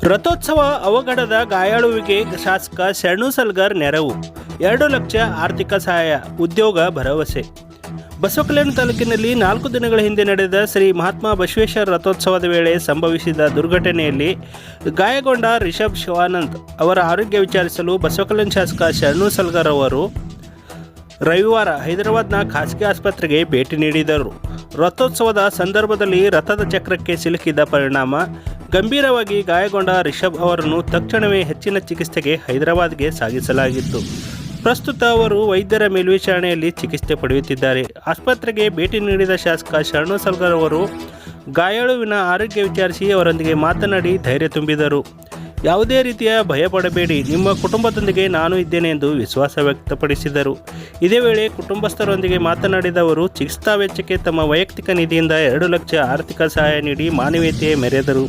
ರಥೋತ್ಸವ ಅವಘಡದ ಗಾಯಾಳುವಿಗೆ ಶಾಸಕ ಶರಣು ಸಲ್ಗರ್ ನೆರವು 2 ಲಕ್ಷ ಆರ್ಥಿಕ ಸಹಾಯ ಉದ್ಯೋಗ ಭರವಸೆ. ಬಸವಕಲ್ಯಾಣ ತಾಲೂಕಿನಲ್ಲಿ 4 ದಿನಗಳ ಹಿಂದೆ ನಡೆದ ಶ್ರೀ ಮಹಾತ್ಮ ಬಸವೇಶ್ವರ ರಥೋತ್ಸವದ ವೇಳೆ ಸಂಭವಿಸಿದ ದುರ್ಘಟನೆಯಲ್ಲಿ ಗಾಯಗೊಂಡ ರಿಷಬ್ ಶಿವಾನಂದ್ ಅವರ ಆರೋಗ್ಯ ವಿಚಾರಿಸಲು ಬಸವಕಲ್ಯಾಣ ಶಾಸಕ ಶರಣು ಸಲ್ಗರ್ ಅವರು ರವಿವಾರ ಹೈದರಾಬಾದ್ನ ಖಾಸಗಿ ಆಸ್ಪತ್ರೆಗೆ ಭೇಟಿ ನೀಡಿದರು. ರಥೋತ್ಸವದ ಸಂದರ್ಭದಲ್ಲಿ ರಥದ ಚಕ್ರಕ್ಕೆ ಸಿಲುಕಿದ ಪರಿಣಾಮ ಗಂಭೀರವಾಗಿ ಗಾಯಗೊಂಡ ರಿಷಬ್ ಅವರನ್ನು ತಕ್ಷಣವೇ ಹೆಚ್ಚಿನ ಚಿಕಿತ್ಸೆಗೆ ಹೈದರಾಬಾದ್ಗೆ ಸಾಗಿಸಲಾಗಿತ್ತು. ಪ್ರಸ್ತುತ ಅವರು ವೈದ್ಯರ ಮೇಲ್ವಿಚಾರಣೆಯಲ್ಲಿ ಚಿಕಿತ್ಸೆ ಪಡೆಯುತ್ತಿದ್ದಾರೆ. ಆಸ್ಪತ್ರೆಗೆ ಭೇಟಿ ನೀಡಿದ ಶಾಸಕ ಶರಣು ಸಲ್ಗರ್ ಅವರು ಗಾಯಾಳುವಿನ ಆರೋಗ್ಯ ವಿಚಾರಿಸಿ ಅವರೊಂದಿಗೆ ಮಾತನಾಡಿ ಧೈರ್ಯ ತುಂಬಿದರು. ಯಾವುದೇ ರೀತಿಯ ಭಯಪಡಬೇಡಿ, ನಿಮ್ಮ ಕುಟುಂಬದೊಂದಿಗೆ ನಾನು ಇದ್ದೇನೆ ಎಂದು ವಿಶ್ವಾಸ ವ್ಯಕ್ತಪಡಿಸಿದರು. ಇದೇ ವೇಳೆ ಕುಟುಂಬಸ್ಥರೊಂದಿಗೆ ಮಾತನಾಡಿದ ಅವರು ಚಿಕಿತ್ಸಾ ವೆಚ್ಚಕ್ಕೆ ತಮ್ಮ ವೈಯಕ್ತಿಕ ನಿಧಿಯಿಂದ 2 ಲಕ್ಷ ಆರ್ಥಿಕ ಸಹಾಯ ನೀಡಿ ಮಾನವೀಯತೆ ಮೆರೆದರು.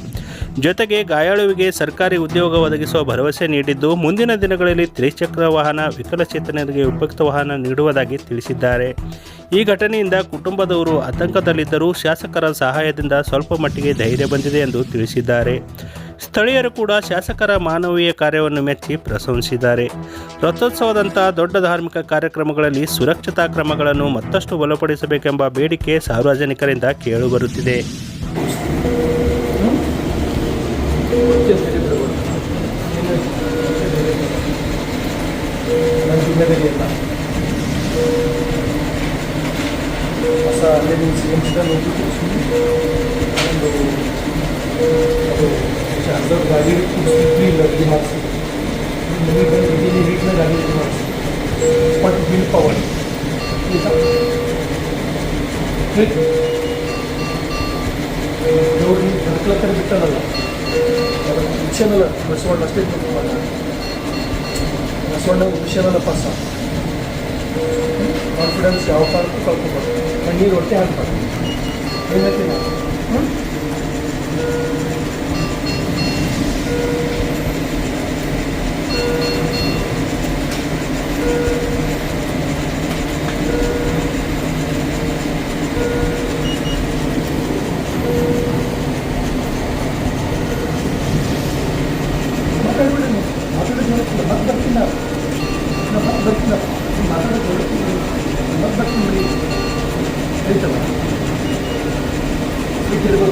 ಜೊತೆಗೆ ಗಾಯಾಳುವಿಗೆ ಸರ್ಕಾರಿ ಉದ್ಯೋಗ ಒದಗಿಸುವ ಭರವಸೆ ನೀಡಿದ್ದು, ಮುಂದಿನ ದಿನಗಳಲ್ಲಿ ತ್ರಿಚಕ್ರ ವಾಹನ, ವಿಕಲಚೇತನರಿಗೆ ಉಪಯುಕ್ತ ವಾಹನ ನೀಡುವುದಾಗಿ ತಿಳಿಸಿದ್ದಾರೆ. ಈ ಘಟನೆಯಿಂದ ಕುಟುಂಬದವರು ಆತಂಕದಲ್ಲಿದ್ದರೂ ಶಾಸಕರ ಸಹಾಯದಿಂದ ಸ್ವಲ್ಪ ಮಟ್ಟಿಗೆ ಧೈರ್ಯ ಬಂದಿದೆ ಎಂದು ತಿಳಿಸಿದ್ದಾರೆ. ಸ್ಥಳೀಯರು ಕೂಡ ಶಾಸಕರ ಮಾನವೀಯ ಕಾರ್ಯವನ್ನು ಮೆಚ್ಚಿ ಪ್ರಶಂಸಿಸಿದ್ದಾರೆ. ರಥೋತ್ಸವದಂತಹ ದೊಡ್ಡ ಧಾರ್ಮಿಕ ಕಾರ್ಯಕ್ರಮಗಳಲ್ಲಿ ಸುರಕ್ಷತಾ ಕ್ರಮಗಳನ್ನು ಮತ್ತಷ್ಟು ಬಲಪಡಿಸಬೇಕೆಂಬ ಬೇಡಿಕೆ ಸಾರ್ವಜನಿಕರಿಂದ ಕೇಳಿಬರುತ್ತಿದೆ. गाड़ी लगी मार्क्स गाड़ी बट बिल पवर ಬದುಕಲತ್ತರ ಬಿಟ್ಟನಲ್ಲ ವಿಷಯನಲ್ಲ ಬಸವಣ್ಣ ಅಷ್ಟೇ ಬಸವಣ್ಣ ವಿಷಯನಲ್ಲ ಪಾಸ ಕಾನ್ಫಿಡೆನ್ಸ್ ಯಾವ ಕಾಲಕ್ಕೂ ಕಳ್ಕೊಬಾರ್ದು. ಕಣ್ಣೀರು ಹೊಟ್ಟೆ ಹಾಕ್ಬಾರ್ದು. ಏನು ಹೇಳ್ತೀನಿ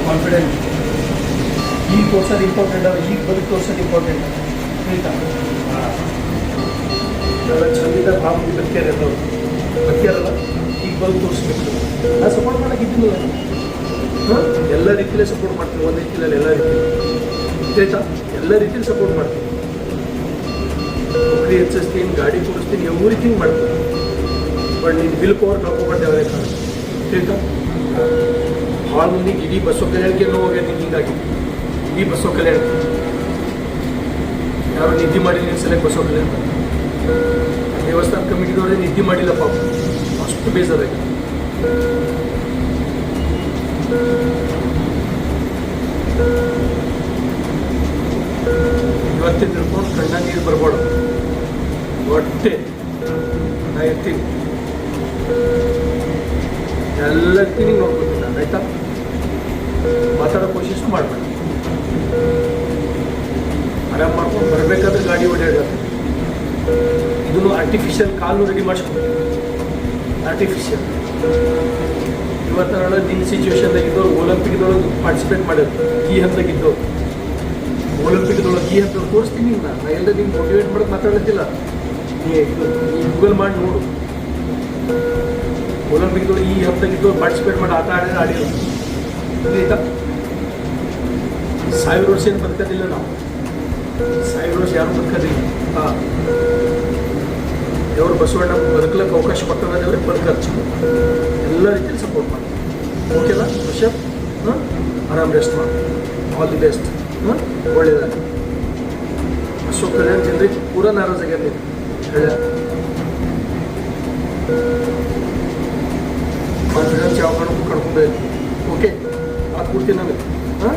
ಕಾನ್ಫಿಡೆಂಟ್ ಈಗ ತೋರ್ಸೋದು ಇಂಪಾರ್ಟೆಂಟ್ ಅಲ್ಲ, ಈಗ ಬದುಕು ತೋರ್ಸೋದು ಇಂಪಾರ್ಟೆಂಟ್ ಆಯ್ತಾ? ಎಲ್ಲ ಚಂದಿದ್ದ ಭಾವ ಬದುಕ್ಯಾರ ಎಲ್ಲವರು ಬದುಕ್ಯಾರಲ್ಲ, ಈಗ ಬದುಕು ತೋರಿಸ್ಬೇಕು. ನಾನು ಸಪೋರ್ಟ್ ಮಾಡೋಕ್ಕಿದ್ದಿಲ್ಲ, ಎಲ್ಲ ರೀತಿಯಲ್ಲೇ ಸಪೋರ್ಟ್ ಮಾಡ್ತೀನಿ. ಒಂದು ರೀತಿಯಲ್ಲಿ ಎಲ್ಲ ರೀತಿಯಲ್ಲಿ ಆಯ್ತಾ, ಎಲ್ಲ ರೀತಿಯಲ್ಲಿ ಸಪೋರ್ಟ್ ಮಾಡ್ತೀನಿ. ನೌಕರಿ ಹೆಚ್ಚಿಸ್ತೀನಿ, ಗಾಡಿ ಕೊಡಿಸ್ತೀನಿ, ಯಾವ ರೀತಿ ಮಾಡ್ತೀನಿ. ಬಟ್ ನೀನು ಬಿಲ್ ಪವರ್ ಕಳ್ಕೊಬಾರ್ದು ಯಾವುದೇ ಕಾರಣ ಆಯ್ತಾ? ಭಾಳ ಮಂದಿಗೆ ಇಡೀ ಬಸವ ಕಲ್ಯಾಣಕ್ಕೆ ಹೋಗ್ಯಾರ. ಹೀಗಾಗಿ ಇಡೀ ಬಸವ ಕಲ್ಯಾಣ ಯಾರು ನಿದ್ದೆ ಮಾಡಿಲ್ಲ ಈ ಸಲ ಬಸವ ಕಲ್ಯಾಣ ದೇವಸ್ಥಾನ ಕಮಿಟಿದವ್ರೆ ನಿದ್ದೆ ಮಾಡಿಲ್ಲ ಪಾಪ, ಅಷ್ಟು ಬೇಜಾರಾಗಿ. ಇವತ್ತೇ ತಿಳ್ಕೊಂಡು ಕಣ್ಣ ನೀರು ಬರ್ಬಾರ್ದು. ಹೊಟ್ಟೆ ನಾ ಇರ್ತೀನಿ, ಎಲ್ಲ ಇರ್ತೀನಿ, ನೋಡ್ಕೊತೀನಿ ನಾನು ಆಯ್ತಾ? ಮಾತಾಡೋ ಕೋಶಿಶ್ ಮಾಡಬೇಡ. ಆರಾಮ್ ಮಾಡ್ಕೊಂಡು ಬರಬೇಕಾದ್ರೆ ಗಾಡಿ ಓಡಾಡ. ಇದನ್ನು ಆರ್ಟಿಫಿಷಿಯಲ್ ಕಾಲು ರೆಡಿ ಮಾಡಿಸ್ಕೊಂಡು ಆರ್ಟಿಫಿಷಿಯಲ್ ಇವತ್ತರ ನಿನ್ನ ಸಿಚುವೇಶನ್ದಾಗಿದ್ದವ್ರು ಒಲಿಂಪಿಕ್ದೊಳಗೆ ಪಾರ್ಟಿಸಿಪೇಟ್ ಮಾಡೋದು, ಈ ಹಂತದಾಗಿದ್ದವ್ರು ಒಲಿಂಪಿಕ್ದೊಳಗೆ ಈ ಹಂತದೊಳಗೆ ತೋರಿಸ್ತೀನಿ. ನಾನು ಎಲ್ಲ ನಿಮ್ಗೆ ಮೋಟಿವೇಟ್ ಮಾಡೋದು ಮಾತಾಡೋದಿಲ್ಲ. ನೀ ಗೂಗಲ್ ಮಾಡಿ ನೋಡು, ಒಲಿಂಪಿಕ್ದೊಳಗೆ ಈ ಹಂತದಾಗಿದ್ದವ್ರು ಪಾರ್ಟಿಸಿಪೇಟ್ ಮಾಡಿ ಆಟ ಆಡಿಲ್ಲ ಆಯ್ತಾ? 1000 ವರ್ಷ ಏನು ಬದುಕೋದಿಲ್ಲ ನಾವು, 1000 ವರ್ಷ ಯಾರು ಬದುಕೋದಿಲ್ಲ. ಹಾಂ, ದೇವರು ಬಸವಣ್ಣ ಬದುಕಲಿಕ್ಕೆ ಅವಕಾಶ ಕೊಟ್ಟದ ದೇವ್ರಿಗೆ ಬದುಕచ్చు. ಎಲ್ಲ ರೀತಿಯಲ್ಲಿ ಸಪೋರ್ಟ್ ಮಾಡಿ. ಓಕೆನಾ ರಿಷಬ್? ಹಾಂ, ಆರಾಮ್ ರೆಸ್ಟ್ ಮಾಡಿ. All the best. ಹಾಂ, ಒಳ್ಳೆಯದಾಗಿ. ಬಸವ ಕಲ್ಯಾಣ ಜನರಿಗೆ ಪೂರ ನಾರಾಜಾಗ್ಯಾರ. ಹೇಳ ಕಾನ್ಫಿಡೆನ್ಸ್ ಯಾವ ಕಾರಣಕ್ಕೂ ಕಳ್ಕೊಂಡೆ. ಓಕೆ, ಹಾಕ್ಬಿಡ್ತೀನಿ ನನಗೆ. ಹಾಂ,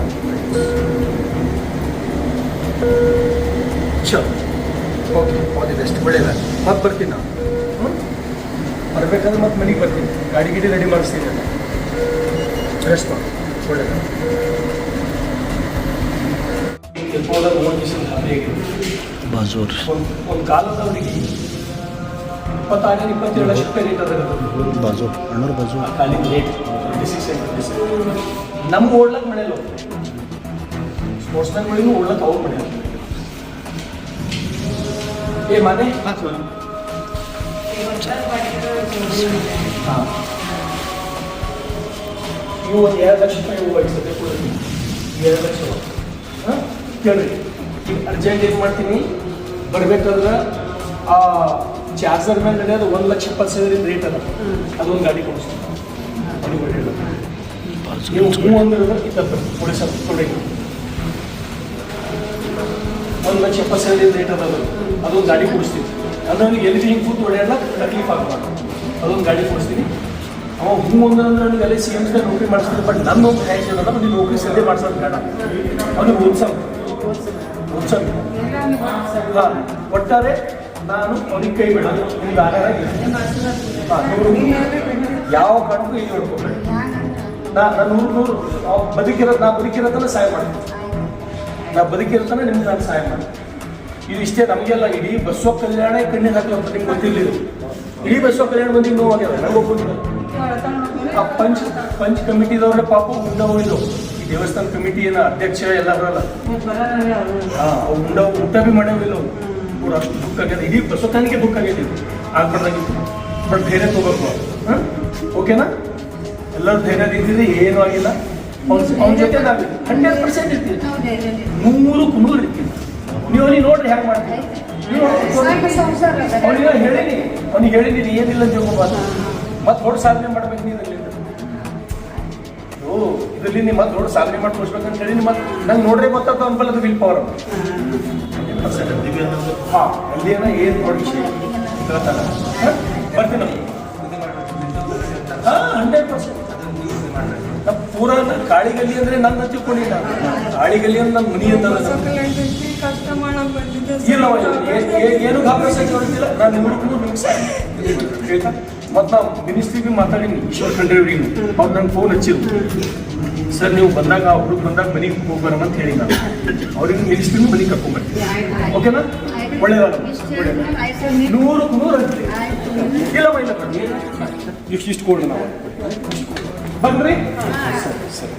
ಚಲೋ, ಓಕೆ, ಆಲ್ ದಿ ಬೆಸ್ಟ್. ಒಳ್ಳೆಯದಾಗಿ. ಮತ್ತೆ ಬರ್ತೀನಿ ನಾನು. ಬರಬೇಕಾದ್ರೆ ಮತ್ತೆ ಮನೆಗೆ ಬರ್ತೀನಿ, ಗಾಡಿ ಗಿಡಿ ರೆಡಿ ಮಾಡಿಸ್ತೀನಿ. ರೆಸ್ಟ್ ಮಾಡಿ. ಒಳ್ಳೆಯದಾಗಿ. ಹೋದಾಗ ಓದಿಸಿದ ಹೇಗೆ ಬಾಜೂರ್ ಒಂದು ಕಾಲದವರಿಗೆ 26-27 ಲಕ್ಷ ರೂಪಾಯಿ ರೇಟ್ ಅದ ಬಾಜೂರ್ ಅಣ್ಣೂರು ಬಾಜೂರ್ ಕಾಲಿನ ರೇಟ್ 26 ನಮ್ಗೆ ಓಡ್ಲಕ್ಕೆ ಮಳೆಯಲ್ಲ ಸ್ಪೋರ್ಟ್ಸ್ ಮ್ಯಾನ್ಗಳಿಗೂ ಓಡ್ಲಕ್ಕೆ ಅವ್ರು ಮಳೆಯಲ್ಲ ಏ ಮನೆ ಹಾಂ ಇವು ಒಂದು 2 ಲಕ್ಷ ರೂಪಾಯಿ ಇವು ಸದ್ಯ ಕೂಡ 2 ಲಕ್ಷ ಹಾಂ ಕೇಳ್ರಿ ಈಗ ಅರ್ಜೆಂಟ್ ಏನು ಮಾಡ್ತೀನಿ ಬರ್ಬೇಕಾದ್ರೆ ಆ ಚಾರ್ಜರ್ ಮೇಲೆ ನಡೆಯೋದು 1,70,000 ರೇಟ್ ಅದ ಅದೊಂದು ಗಾಡಿ ಕೊಡಿಸ್ತೀನಿ ನೀವು ಹ್ಞೂ ಅಂದ್ರೆ ಇತ್ತಪ್ಪ ಕೊಡಿಸೋದು ಕೊಡಿ 1,70,000 ರೇಟ್ ಅದ ಅದೊಂದು ಗಾಡಿ ಕೊಡಿಸ್ತೀನಿ ಅಂದ್ರೆ ಅವ್ನಿಗೆ ಎಲ್ಲಿ ಹಿಂಗೆ ಕೂತು ಹೊಡೆಯಲ್ಲ ತಕ್ಲೀಫ್ ಆಗಬಾರ್ದು ಅದೊಂದು ಗಾಡಿ ಕೊಡಿಸ್ತೀನಿ ಅವ ಹ್ಞೂ ಅಂದ್ರೆ ಅವ್ನಿಗೆ ಅಲ್ಲಿ ಸಿ ಎಮ್ಸ್ಗೆ ನೌಕರಿ ಮಾಡಿಸ್ತೀನಿ ಬಟ್ ನನ್ನ ನೌಕರಿ ಹ್ಯಾಂಗೆ ಏನಲ್ಲ ನೀವು ನೌಕರಿ ಸದ್ಯ ಮಾಡ್ಸೋದು ಬೇಡ ಅವ್ನಿಗೆ ಓದ್ಸೋದು ಹಾಂ ಒಟ್ಟಾರೆ ನಾನು ಅವ್ನಿಗೆ ಕೈ ಬಿಡೋದು ನಿಮ್ಗೆ ಆಧಾರ ಯಾವ ಕಾರಣಕ್ಕೂ ಇಲ್ಲಿ ನೋಡ್ಕೊಬೇಡಿ ನಾನು 100 ಬದುಕಿರೋದನ್ನ ಸಹಾಯ ಮಾಡ್ತೀನಿ ಬದುಕಿರೋದನ್ನ ನಿಮ್ಗೆ ನಾನು ಸಹಾಯ ಮಾಡ್ತೀನಿ ಇದು ಇಷ್ಟೇ ನಮಗೆಲ್ಲ ಇಡೀ ಬಸವ ಕಲ್ಯಾಣ ಕಣ್ಣಿಗೆ ಹಾಕಲಂತ ನಿಮ್ಗೆ ಗೊತ್ತಿಲ್ಲ ಇಡೀ ಬಸವ ಕಲ್ಯಾಣ ಮಂದಿಗೆ ನೋವು ಆಗ್ಯಾವ ನನಗೊಬ್ಬಂದಿಲ್ಲ ಆ ಪಂಚ್ ಕಮಿಟಿದವ್ರೆ ಪಾಪ ಉಂಡವು ಇದು ಈ ದೇವಸ್ಥಾನ ಕಮಿಟಿ ಏನೋ ಅಧ್ಯಕ್ಷ ಎಲ್ಲ ಬರಲ್ಲ ಹಾಂ ಊಟ ಭೀ ಮಾಡವಿಲ್ಲ ಅವ್ರು ಅಷ್ಟು ದುಃಖ ಆಗ್ಯದ ಇಡೀ ಬಸವತನಿಗೆ ದುಃಖ ಆಗ್ಯದ ಆಗ್ಬಾರ್ದಾಗಿತ್ತು ಬಟ್ ಧೈರ್ಯ ತಗೋಬೇಕು ಹಾಂ ಓಕೆನಾ ಎಲ್ಲರೂ ಧೈರ್ಯದಿಂದಿದ್ರೆ ಏನೂ ಆಗಿಲ್ಲ ಅವ್ನ ಜೊತೆ ನಾವು 100% ಇರ್ತೀವಿ 100% ಇರ್ತೀವಿ ನೀವು ಅವ್ನಿಗೆ ನೋಡ್ರಿ ಹ್ಯಾಂಗೆ ಮಾಡ್ತೀವಿ ಅವ್ನಿಗೆ ಹೇಳಿದ್ದೀನಿ ಏನಿಲ್ಲ ಅಂತ ತಿಳ್ಕೊಬಾರ್ದು ಮತ್ತೆ ದೊಡ್ಡ ಸಾಧನೆ ಮಾಡ್ಬೇಕು ನೀವು ಇದರಲ್ಲಿ ನೀವು ಮತ್ತೆ ದೊಡ್ಡ ಸಾಧನೆ ಮಾಡಿ ತೋರಿಸ್ಬೇಕಂತ ಹೇಳಿ ಮತ್ತೆ ನಂಗೆ ನೋಡ್ರೆ ಗೊತ್ತಾಗ್ತದೆ ಅನ್ಬಲ್ಲದು ವಿಲ್ ಪವರ್ ಹಾಂ ಅಲ್ಲಿನ ಏನು ನೋಡಿ ವಿಷಯ ಹೇಳ್ತಾರ ಬರ್ತೀನಿ ಹಾಂ 100% ಪೂರ ಕಾಳಿಗಲ್ಲಿ ಅಂದರೆ ನನ್ನ ತಿಳ್ಕೊಂಡಿಲ್ಲ ಕಾಳಿಗಲ್ಲಿ ಅಂದ್ರೆ ನನ್ನ ಮನಿ ಅಂತ ಇಲ್ಲ ಏನು ಗಾಬರಿಸಕ್ಕೆ ಹೊರಟಿಲ್ಲ ನಾನು ನಿಮ್ಗೆ ಹೇಳ್ತಾ ಮತ್ತು ನಾವು ಮಿನಿಸ್ಟ್ರಿಗೆ ಮಾತಾಡೀನಿ ಈಶ್ವರ್ ಖಂಡ್ರೆ ಅವ್ರಿಗೆ ಅವ್ರು ನಂಗೆ ಫೋನ್ ಹಚ್ಚಿದ್ರು ಸರ್ ನೀವು ಬಂದಾಗ ಆ ಹುಡುಗ ಬಂದಾಗ ಮನೆಗೆ ಹೋಗ್ಬರಮ್ಮ ಅಂತ ಹೇಳಿ ನಾನು ಅವ್ರಿಗೆ ಮಿನಿಸ್ಟ್ರಿನೂ ಮನೆಗೆ ಕರ್ಕೊಂಡ್ಬರ್ತೀನಿ ಓಕೆನಾ ಒಳ್ಳೆಯದ 100 ಅಂತೀವಿ ಇಲ್ಲಮ್ಮ ಇಲ್ಲ ಇಷ್ಟು ಕೊಡ್ರಿ ನಾವು ಬನ್ರಿ ಸರಿ ಸರಿ